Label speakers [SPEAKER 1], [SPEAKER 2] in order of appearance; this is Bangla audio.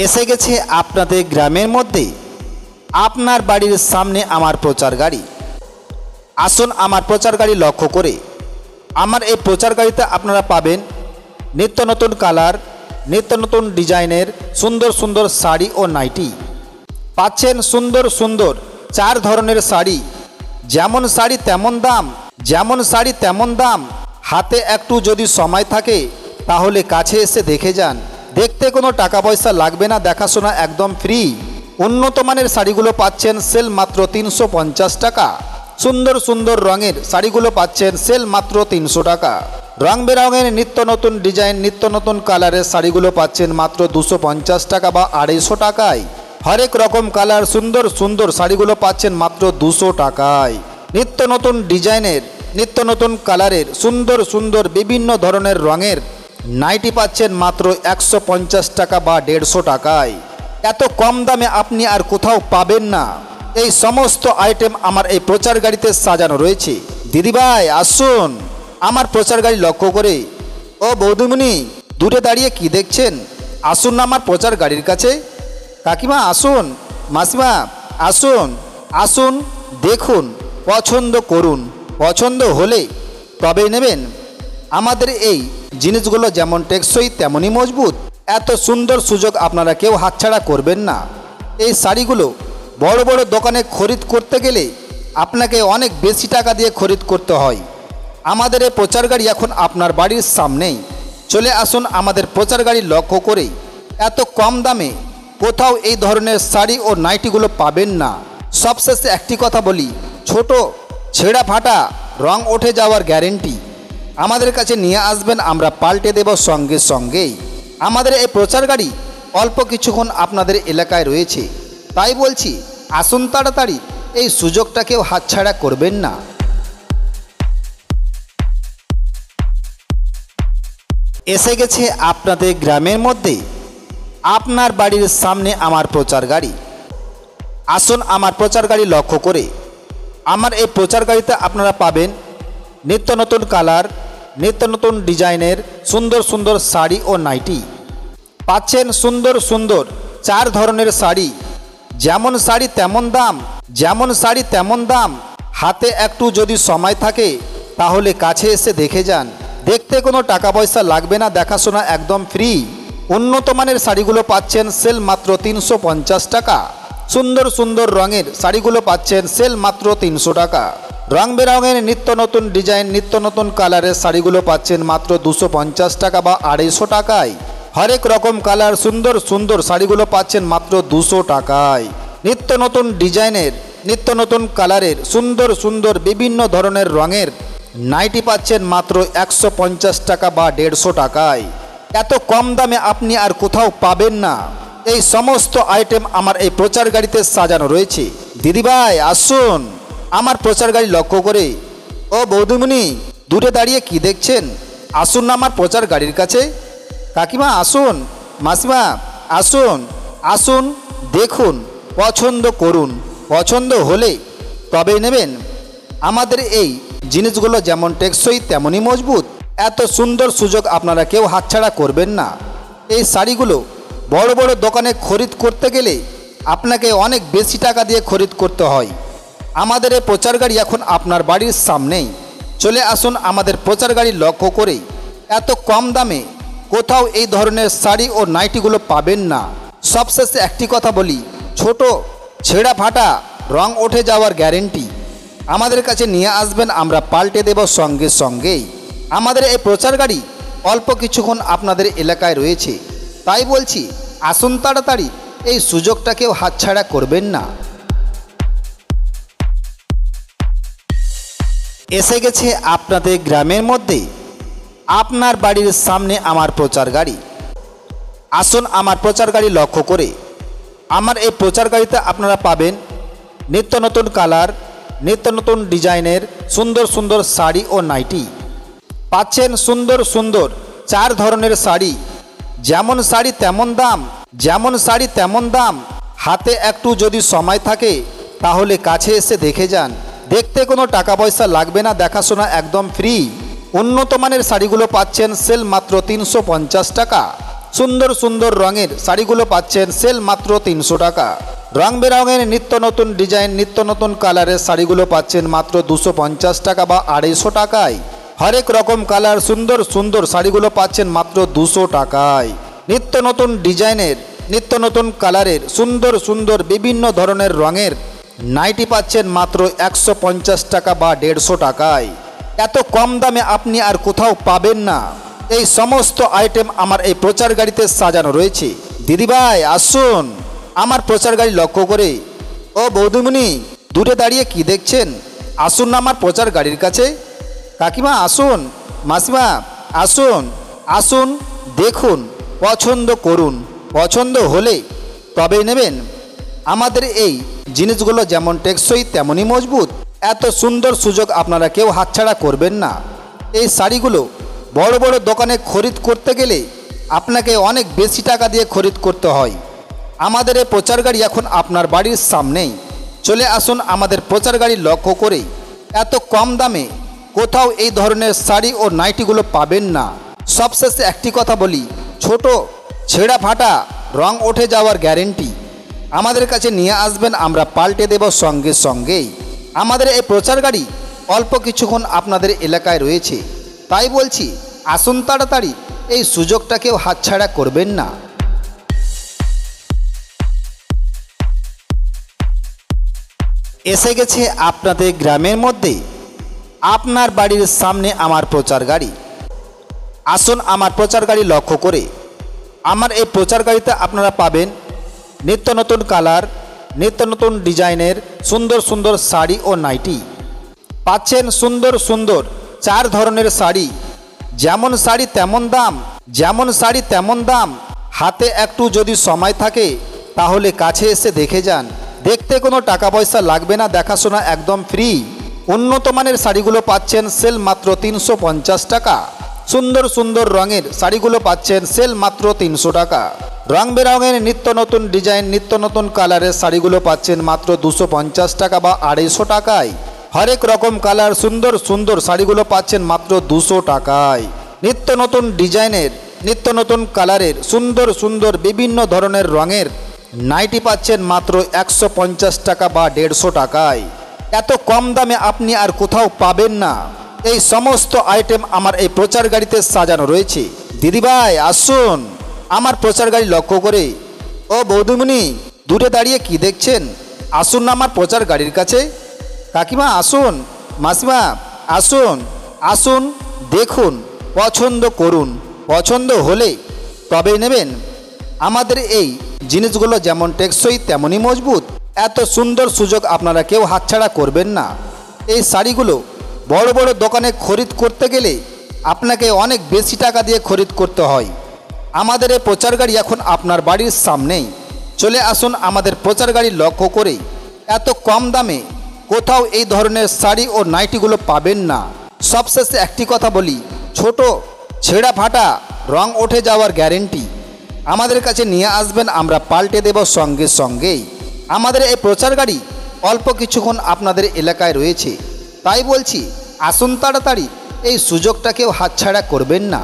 [SPEAKER 1] এসে গেছে আপনাদের গ্রামের মধ্যে আপনার বাড়ির সামনে আমার প্রচার গাড়ি। আসুন আমার প্রচার গাড়ি লক্ষ্য করে। আমার এই প্রচার গাড়িতে আপনারা পাবেন নিত্য নতুন কালার, নিত্য নতুন ডিজাইনের সুন্দর সুন্দর শাড়ি ও নাইটি। পাচ্ছেন সুন্দর সুন্দর 4 ধরনের শাড়ি। যেমন শাড়ি তেমন দাম, যেমন শাড়ি তেমন দাম। হাতে একটু যদি সময় থাকে তাহলে কাছে এসে দেখে যান। দেখতে কোনো টাকা পয়সা লাগবে না, দেখাশোনা একদম ফ্রি। উন্নত মানের শাড়িগুলো পাচ্ছেন সেল মাত্র 350 টাকা। সুন্দর সুন্দর রঙের শাড়িগুলো পাচ্ছেন সেল মাত্র 300 টাকা। রং বেরঙের নিত্য নতুন ডিজাইন, নিত্য নতুন কালারের শাড়িগুলো পাচ্ছেন মাত্র 250 টাকা বা 250 টাকায়। হরেক রকম কালার সুন্দর সুন্দর শাড়িগুলো পাচ্ছেন মাত্র 200 টাকায়। নিত্য নতুন ডিজাইনের, নিত্য নতুন কালারের সুন্দর সুন্দর বিভিন্ন ধরনের রঙের নাইটি পাচ্ছেন মাত্র 150 টাকা বা 150 টাকায়। এত কম দামে আপনি আর কোথাও পাবেন না। এই সমস্ত আইটেম আমার এই প্রচার গাড়িতে সাজানো রয়েছে। দিদিভাই আসুন আমার প্রচার গাড়ি লক্ষ্য করে। ও বৌদিমণি, দূরে দাঁড়িয়ে কি দেখছেন? আসুন না আমার প্রচার গাড়ির কাছে। কাকিমা আসুন, মাসিমা আসুন, আসুন দেখুন, পছন্দ করুন। পছন্দ হলে তবেই নেবেন। আমাদের এই জিনিসগুলো যেমন টেকসই তেমনই মজবুত। এত সুন্দর সুযোগ আপনারা কেউ হাতছাড়া করবেন না। এই শাড়িগুলো বড় বড় দোকানে খরিদ করতে গেলে আপনাকে অনেক বেশি টাকা দিয়ে খরিদ করতে হয়। আমাদের এই প্রচার গাড়ি এখন আপনার বাড়ির সামনেই। চলে আসুন আমাদের প্রচার গাড়ি লক্ষ্য করে। এত কম দামে কোথাও এই ধরনের শাড়ি ও নাইটিগুলো পাবেন না। সবশেষে একটি কথা বলি, ছোট ছেঁড়া ফাটা রং উঠে যাওয়ার গ্যারেন্টি। আমাদের কাছে নিয়ে আসবেন, আমরা পাল্টে দেব সঙ্গে সঙ্গেই। আমাদের এই প্রচার গাড়ি অল্প কিছুক্ষণ আপনাদের এলাকায় রয়েছে, তাই বলছি আসুন তাড়াতাড়ি। এই সুযোগটা কেউ হাতছাড়া করবেন না। এসে গেছে আপনাদের গ্রামের মধ্যে আপনার বাড়ির সামনে আমার প্রচার গাড়ি। আসুন আমার প্রচার গাড়ি লক্ষ্য করে। আমার এই প্রচার গাড়িতে আপনারা পাবেন নিত্য নতুন কালার, নিত্য নতুন ডিজাইনের সুন্দর সুন্দর শাড়ি ও নাইটি। পাচ্ছেন সুন্দর সুন্দর 4 ধরনের শাড়ি। যেমন শাড়ি তেমন দাম, যেমন শাড়ি তেমন দাম। হাতে একটু যদি সময় থাকে তাহলে কাছে এসে দেখে যান। দেখতে কোনো টাকা পয়সা লাগবে না, দেখাশোনা একদম ফ্রি। উন্নত মানের শাড়িগুলো পাচ্ছেন সেল মাত্র 350 টাকা। সুন্দর সুন্দর রঙের শাড়িগুলো পাচ্ছেন সেল মাত্র 300 টাকা। রং বেরঙের নিত্য নতুন ডিজাইন, নিত্য নতুন কালারের শাড়িগুলো পাচ্ছেন মাত্র 250 টাকা বা 250 টাকায়। হরেক রকম কালার সুন্দর সুন্দর শাড়িগুলো পাচ্ছেন মাত্র 200 টাকায়। নিত্য নতুন ডিজাইনের, নিত্য নতুন কালারের সুন্দর সুন্দর বিভিন্ন ধরনের রঙের নাইটি পাচ্ছেন মাত্র 150 টাকা বা 150 টাকায়। এত কম দামে আপনি আর কোথাও পাবেন না। এই সমস্ত আইটেম আমার এই প্রচার গাড়িতে সাজানো রয়েছে। দিদিভাই আসুন আমার প্রচার গাড়ি লক্ষ্য করে। ও বৌদিমণি, দূরে দাঁড়িয়ে কি দেখছেন? আসুন না আমার প্রচার গাড়ির কাছে। কাকিমা আসুন, মাসিমা আসুন, আসুন দেখুন, পছন্দ করুন। পছন্দ হলে তবেই নেবেন। আমাদের এই জিনিসগুলো যেমন টেকসই তেমনই মজবুত। এত সুন্দর সুযোগ আপনারা কেউ হাতছাড়া করবেন না। এই শাড়িগুলো বড় বড় দোকানে খরিদ করতে গেলে আপনাকে অনেক বেশি টাকা দিয়ে খরিদ করতে হয়। আমাদের এই প্রচার গাড়ি এখন আপনার বাড়ির সামনেই। চলে আসুন আমাদের প্রচার গাড়ি লক্ষ্য করে। এত কম দামে কোথাও এই ধরনের শাড়ি ও নাইটিগুলো পাবেন না। সবশেষে একটি কথা বলি, ছোট ছেঁড়া ফাটা রং উঠে যাওয়ার গ্যারেন্টি। আমাদের কাছে নিয়ে আসবেন, আমরা পাল্টে দেব সঙ্গে সঙ্গেই। আমাদের এই প্রচার গাড়ি অল্প কিছুক্ষণ আপনাদের এলাকায় রয়েছে, তাই বলছি আসুন তাড়াতাড়ি। এই সুযোগটা কেউ হাতছাড়া করবেন না। এসে গেছে আপনাদের গ্রামের মধ্যে আপনার বাড়ির সামনে আমার প্রচার গাড়ি। আসুন আমার প্রচার গাড়ি লক্ষ্য করে। আমার এই প্রচার গাড়িতে আপনারা পাবেন নিত্য নতুন কালার, নিত্য নতুন ডিজাইনের সুন্দর সুন্দর শাড়ি ও নাইটি। পাচ্ছেন সুন্দর সুন্দর 4 ধরনের শাড়ি। যেমন শাড়ি তেমন দাম, যেমন শাড়ি তেমন দাম। হাতে একটু যদি সময় থাকে তাহলে কাছে এসে দেখে যান। দেখতে কোনো টাকা পয়সা লাগবে না, দেখাশোনা একদম ফ্রি। উন্নত মানের শাড়িগুলো পাচ্ছেন সেল মাত্র 350 টাকা। সুন্দর সুন্দর রঙের শাড়িগুলো পাচ্ছেন সেল মাত্র 300 টাকা। রং বেরঙের নিত্য নতুন ডিজাইন, নিত্য নতুন কালারের শাড়িগুলো পাচ্ছেন মাত্র 250 টাকা বা 250 টাকায়। হরেক রকম কালার সুন্দর সুন্দর শাড়িগুলো পাচ্ছেন মাত্র 200 টাকায়। নিত্য নতুন ডিজাইনের, নিত্য নতুন কালারের সুন্দর সুন্দর বিভিন্ন ধরনের রঙের নাইটি পাচ্ছেন মাত্র 150 টাকা বা 150 টাকায়। এত কম দামে আপনি আর কোথাও পাবেন না। এই সমস্ত আইটেম আমার এই প্রচার গাড়িতে সাজানো রয়েছে। দিদিভাই আসুন আমার প্রচার গাড়ি লক্ষ্য করে। ও বৌদিমণি দূরে দাঁড়িয়ে কি দেখছেন, আসুন না আমার প্রচার গাড়ির কাছে। কাকিমা আসুন, মাসিমা আসুন, আসুন দেখুন, পছন্দ করুন, পছন্দ হলে তবেই নেবেন। আমাদের এই জিনিসগুলো যেমন টেকসই তেমনই মজবুত। এত সুন্দর সুযোগ আপনারা কেউ হাতছাড়া করবেন না। এই শাড়িগুলো বড় বড় দোকানে খরিদ করতে গেলে আপনাকে অনেক বেশি টাকা দিয়ে খরিদ করতে হয়। আমাদের এই প্রচার গাড়ি এখন আপনার বাড়ির সামনেই। চলে আসুন আমাদের প্রচার গাড়ি লক্ষ্য করে। এত কম দামে কোথাও এই ধরনের শাড়ি ও নাইটিগুলো পাবেন না। সবশেষে একটি কথা বলি, ছোট ছেঁড়া ফাটা রং উঠে যাওয়ার গ্যারেন্টি। আমাদের কাছে নিয়ে আসবেন, আমরা পাল্টে দেব সঙ্গে সঙ্গেই। আমাদের এই প্রচার গাড়ি অল্প কিছুক্ষণ আপনাদের এলাকায় রয়েছে, তাই বলছি আসুন তাড়াতাড়ি, এই সুযোগটা কেউ হাতছাড়া করবেন না। এসে গেছে আপনাদের গ্রামের মধ্যে, আপনার বাড়ির সামনে আমার প্রচার গাড়ি। আসুন আমার প্রচার গাড়ি লক্ষ্য করে। আমার এই প্রচার গাড়িতে আপনারা পাবেন নিত্য নতুন কালার, নিত্য নতুন ডিজাইনের সুন্দর সুন্দর শাড়ি ও নাইটি পাচ্ছেন। সুন্দর সুন্দর 4 ধরনের শাড়ি, যেমন শাড়ি তেমন দাম, যেমন শাড়ি তেমন দাম। হাতে একটু যদি সময় থাকে তাহলে কাছে এসে দেখে যান, দেখতে কোনো টাকা পয়সা লাগবে না, দেখাশোনা একদম ফ্রি। উন্নত মানের শাড়িগুলো পাচ্ছেন সেল মাত্র 350 টাকা। সুন্দর সুন্দর রঙের শাড়িগুলো পাচ্ছেন সেল মাত্র 300 টাকা। রং বেরঙের নিত্য নতুন ডিজাইন, নিত্য নতুন কালারের শাড়িগুলো পাচ্ছেন মাত্র 250 টাকা বা 250 টাকায়। হরেক রকম কালার সুন্দর সুন্দর শাড়িগুলো পাচ্ছেন মাত্র 200 টাকায়। নিত্য নতুন ডিজাইনের, নিত্য নতুন কালারের সুন্দর সুন্দর বিভিন্ন ধরনের রঙের নাইটি পাচ্ছেন মাত্র 150 টাকা বা 150 টাকায়। এত কম দামে আপনি আর কোথাও পাবেন না। এই সমস্ত আইটেম আমার এই প্রচার গাড়িতে সাজানো রয়েছে। দিদিভাই আসুন আমার প্রচার গাড়ি লক্ষ্য করে। ও বৌদিমণি দূরে দাঁড়িয়ে কি দেখছেন, আসুন না আমার প্রচার গাড়ির কাছে। কাকিমা আসুন, মাসিমা আসুন, আসুন দেখুন, পছন্দ করুন, পছন্দ হলে তবেই নেবেন। আমাদের এই জিনিসগুলো যেমন টেকসই তেমনই মজবুত। এত সুন্দর সুযোগ আপনারা কেউ হাতছাড়া করবেন না। এই শাড়িগুলো বড় বড় দোকানে খরিদ করতে গেলে আপনাকে অনেক বেশি টাকা দিয়ে খরিদ করতে হয়। আমাদের এই প্রচার গাড়ি এখন আপনার বাড়ির সামনেই। চলে আসুন আমাদের প্রচার গাড়ি লক্ষ্য করে। এত কম দামে কোথাও এই ধরনের শাড়ি ও নাইটিগুলো পাবেন না। সবশেষে একটি কথা বলি, ছোট ছেঁড়া ফাটা রং উঠে যাওয়ার গ্যারেন্টি। আমাদের কাছে নিয়ে আসবেন, আমরা পাল্টে দেব সঙ্গে সঙ্গেই। আমাদের এই প্রচার গাড়ি অল্প কিছুক্ষণ আপনাদের এলাকায় রয়েছে, তাই বলছি আসুন তাড়াতাড়ি, এই সুযোগটা কেউ হাতছাড়া করবেন না।